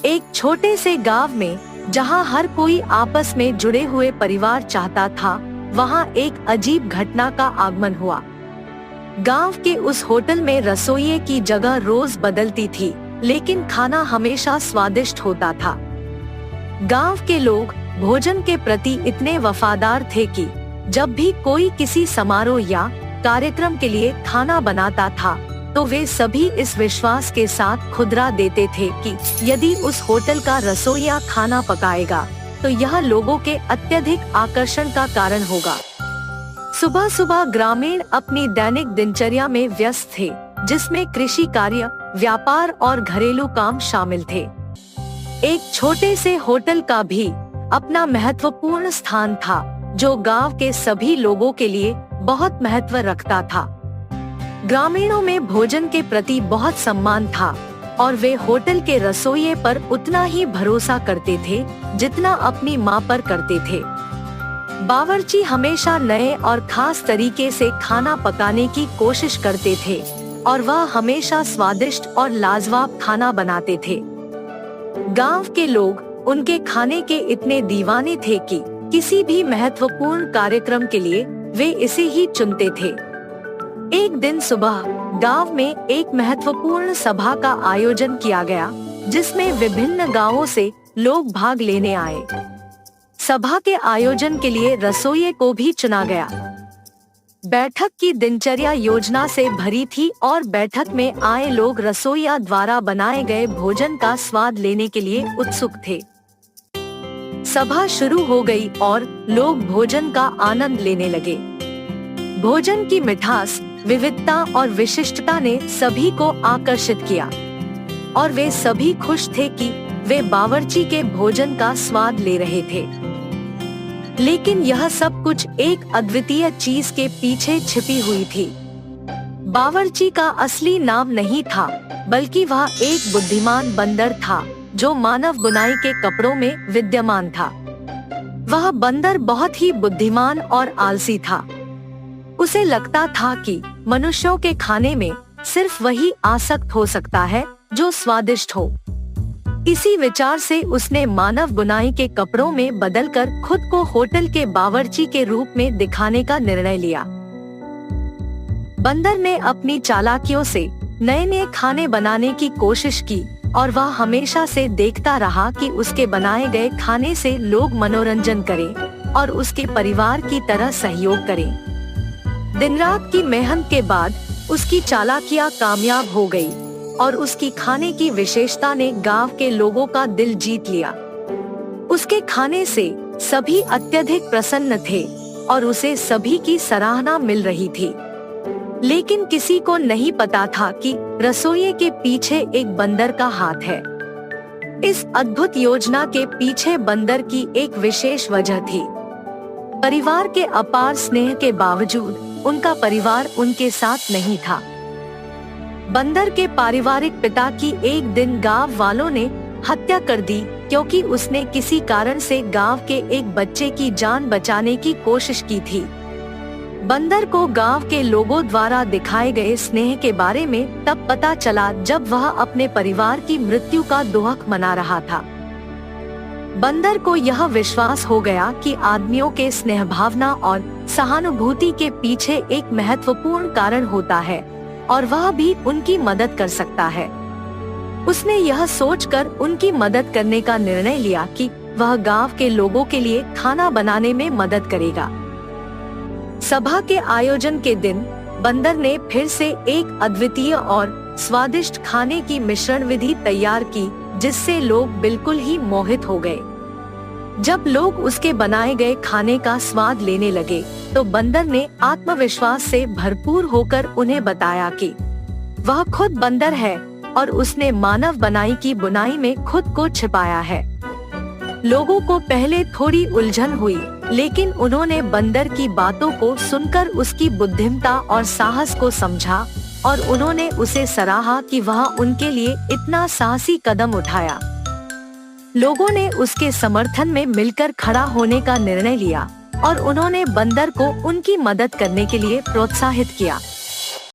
एक छोटे से गांव में जहां हर कोई आपस में जुड़े हुए परिवार चाहता था, वहां एक अजीब घटना का आगमन हुआ। गांव के उस होटल में रसोइये की जगह रोज बदलती थी, लेकिन खाना हमेशा स्वादिष्ट होता था। गांव के लोग भोजन के प्रति इतने वफादार थे कि जब भी कोई किसी समारोह या कार्यक्रम के लिए खाना बनाता था, तो वे सभी इस विश्वास के साथ खुदरा देते थे कि यदि उस होटल का रसोइया खाना पकाएगा, तो यह लोगों के अत्यधिक आकर्षण का कारण होगा। सुबह सुबह ग्रामीण अपनी दैनिक दिनचर्या में व्यस्त थे, जिसमें कृषि कार्य, व्यापार और घरेलू काम शामिल थे। एक छोटे से होटल का भी अपना महत्वपूर्ण स्थान था, जो गांव के सभी लोगों के लिए बहुत महत्व रखता था। ग्रामीणों में भोजन के प्रति बहुत सम्मान था और वे होटल के रसोइये पर उतना ही भरोसा करते थे जितना अपनी मां पर करते थे। बावर्ची हमेशा नए और खास तरीके से खाना पकाने की कोशिश करते थे और वह हमेशा स्वादिष्ट और लाजवाब खाना बनाते थे। गांव के लोग उनके खाने के इतने दीवाने थे कि किसी भी महत्वपूर्ण कार्यक्रम के लिए वे इसे ही चुनते थे। एक दिन सुबह गांव में एक महत्वपूर्ण सभा का आयोजन किया गया, जिसमें विभिन्न गांवों से लोग भाग लेने आए। सभा के आयोजन के लिए रसोइये को भी चुना गया। बैठक की दिनचर्या योजना से भरी थी और बैठक में आए लोग रसोइया द्वारा बनाए गए भोजन का स्वाद लेने के लिए उत्सुक थे। सभा शुरू हो गई और लोग भोजन का आनंद लेने लगे। भोजन की मिठास, विविधता और विशिष्टता ने सभी को आकर्षित किया और वे सभी खुश थे कि वे बावर्ची के भोजन का स्वाद ले रहे थे। लेकिन यह सब कुछ एक अद्वितीय चीज के पीछे छिपी हुई थी। बावर्ची का असली नाम नहीं था, बल्कि वह एक बुद्धिमान बंदर था जो मानव बुनाई के कपड़ों में विद्यमान था। वह बंदर बहुत ही बुद्धिमान और आलसी था। उसे लगता था कि मनुष्यों के खाने में सिर्फ वही आसक्त हो सकता है जो स्वादिष्ट हो। इसी विचार से उसने मानव बुनाई के कपड़ों में बदलकर खुद को होटल के बावर्ची के रूप में दिखाने का निर्णय लिया। बंदर ने अपनी चालाकियों से नए नए खाने बनाने की कोशिश की और वह हमेशा से देखता रहा कि उसके बनाए गए खाने से लोग मनोरंजन करें और उसके परिवार की तरह सहयोग करें। दिन रात की मेहनत के बाद उसकी चालाकियां कामयाब हो गई और उसकी खाने की विशेषता ने गांव के लोगों का दिल जीत लिया। उसके खाने से सभी अत्यधिक प्रसन्न थे और उसे सभी की सराहना मिल रही थी। लेकिन किसी को नहीं पता था कि रसोइये के पीछे एक बंदर का हाथ है। इस अद्भुत योजना के पीछे बंदर की एक विशेष वजह थी। परिवार के अपार स्नेह के बावजूद उनका परिवार उनके साथ नहीं था। बंदर के पारिवारिक पिता की एक दिन गांव वालों ने हत्या कर दी, क्योंकि उसने किसी कारण से गांव के एक बच्चे की जान बचाने की कोशिश की थी। बंदर को गांव के लोगों द्वारा दिखाए गए स्नेह के बारे में तब पता चला जब वह अपने परिवार की मृत्यु का दुहक मना रहा था। बंदर को यह विश्वास हो गया कि आदमियों के स्नेह भावना और सहानुभूति के पीछे एक महत्वपूर्ण कारण होता है और वह भी उनकी मदद कर सकता है। उसने यह सोचकर उनकी मदद करने का निर्णय लिया कि वह गांव के लोगों के लिए खाना बनाने में मदद करेगा। सभा के आयोजन के दिन बंदर ने फिर से एक अद्वितीय और स्वादिष्ट खाने की मिश्रण विधि तैयार की, जिससे लोग बिल्कुल ही मोहित हो गए। जब लोग उसके बनाए गए खाने का स्वाद लेने लगे, तो बंदर ने आत्मविश्वास से भरपूर होकर उन्हें बताया कि वह खुद बंदर है और उसने मानव बनाई की बुनाई में खुद को छिपाया है। लोगों को पहले थोड़ी उलझन हुई, लेकिन उन्होंने बंदर की बातों को सुनकर उसकी बुद्धिमत्ता और साहस को समझा और उन्होंने उसे सराहा कि वह उनके लिए इतना साहसी कदम उठाया। लोगों ने उसके समर्थन में मिलकर खड़ा होने का निर्णय लिया और उन्होंने बंदर को उनकी मदद करने के लिए प्रोत्साहित किया।